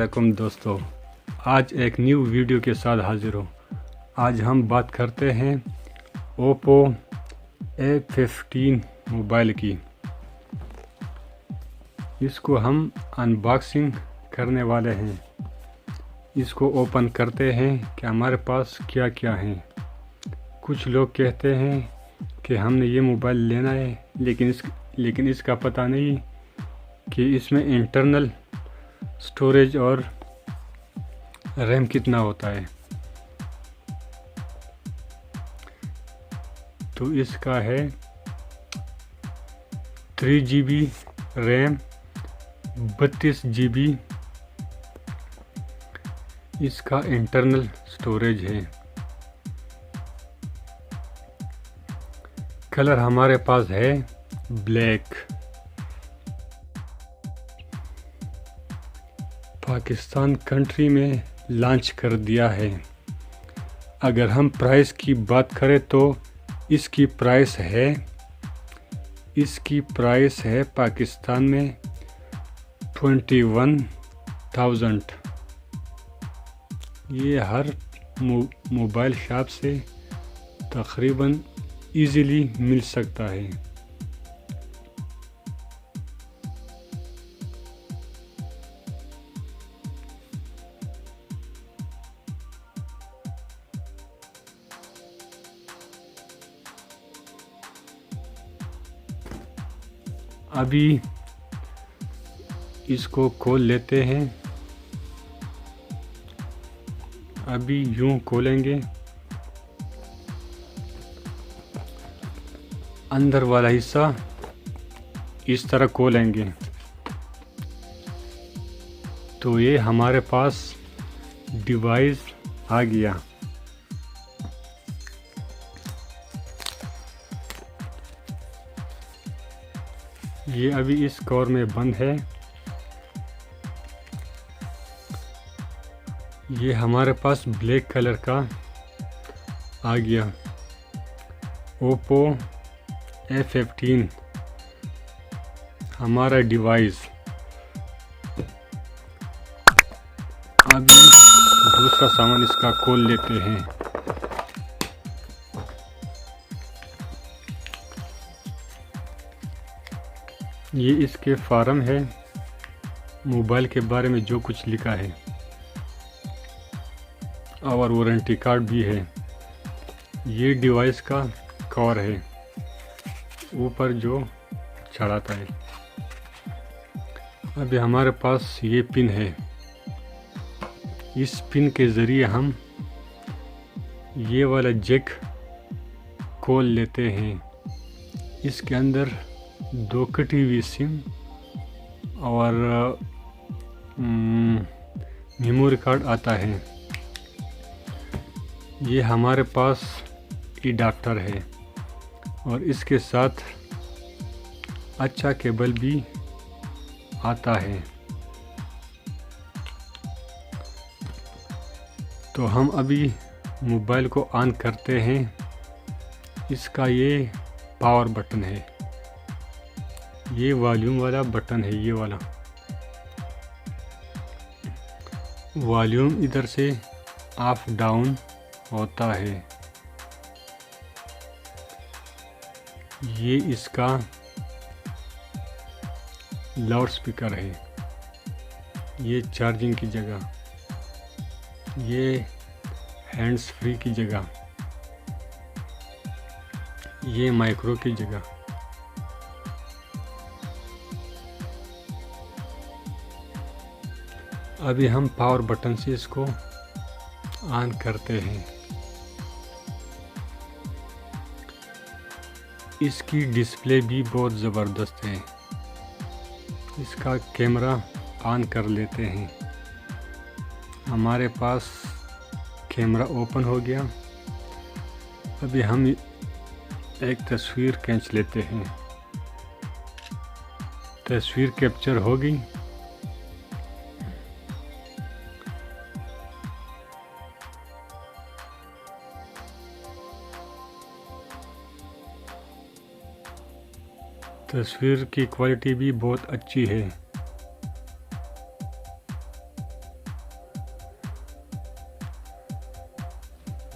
वालेकुम दोस्तों, आज एक न्यू वीडियो के साथ हाजिर हूँ। आज हम बात करते हैं ओप्पो A15 मोबाइल की। इसको हम अनबॉक्सिंग करने वाले हैं। इसको ओपन करते हैं कि हमारे पास क्या क्या है। कुछ लोग कहते हैं कि हमने ये मोबाइल लेना है, लेकिन इसका पता नहीं कि इसमें इंटरनल स्टोरेज और रैम कितना होता है। तो इसका है 3 GB रैम, 32 GB इसका इंटरनल स्टोरेज है। कलर हमारे पास है ब्लैक। पाकिस्तान कंट्री में लॉन्च कर दिया है। अगर हम प्राइस की बात करें तो इसकी प्राइस है पाकिस्तान में 21,000। ये हर मोबाइल शॉप से तकरीबन इजीली मिल सकता है। अभी इसको खोल लेते हैं। अभी यूं खोलेंगे, अंदर वाला हिस्सा इस तरह खोलेंगे तो ये हमारे पास डिवाइस आ गया। ये अभी इस कवर में बंद है। ये हमारे पास ब्लैक कलर का आ गया ओप्पो A15 हमारा डिवाइस। अभी दूसरा सामान इसका खोल लेते हैं। ये इसके फॉर्म है, मोबाइल के बारे में जो कुछ लिखा है और वारंटी कार्ड भी है। ये डिवाइस का कवर है, ऊपर जो चढ़ाता है। अभी हमारे पास ये पिन है। इस पिन के ज़रिए हम ये वाला जैक खोल लेते हैं। इसके अंदर 2 कटी हुई सिम और मेमोरी कार्ड आता है। ये हमारे पास एडाप्टर है और इसके साथ अच्छा केबल भी आता है। तो हम अभी मोबाइल को ऑन करते हैं। इसका ये पावर बटन है, ये वॉल्यूम वाला बटन है। ये वाला वॉल्यूम इधर से अप डाउन होता है। ये इसका लाउड स्पीकर है। ये चार्जिंग की जगह, ये हैंड्स फ्री की जगह, ये माइक्रो की जगह। अभी हम पावर बटन से इसको ऑन करते हैं। इसकी डिस्प्ले भी बहुत ज़बरदस्त है। इसका कैमरा ऑन कर लेते हैं। हमारे पास कैमरा ओपन हो गया। अभी हम एक तस्वीर खींच लेते हैं। तस्वीर कैप्चर हो गई। तस्वीर की क्वालिटी भी बहुत अच्छी है।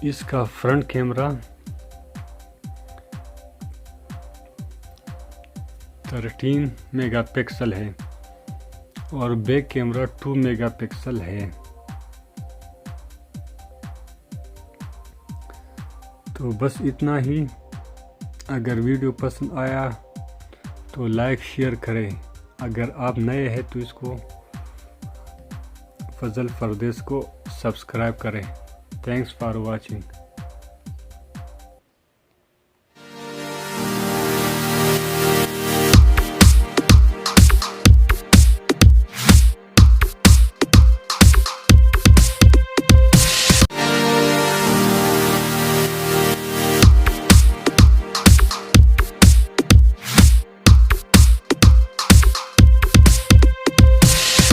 इसका फ्रंट कैमरा 13 मेगापिक्सल है और बैक कैमरा 2 मेगापिक्सल है। तो बस इतना ही। अगर वीडियो पसंद आया तो लाइक शेयर करें। अगर आप नए हैं तो इसको फजल परदेस को सब्सक्राइब करें। Thanks for watching.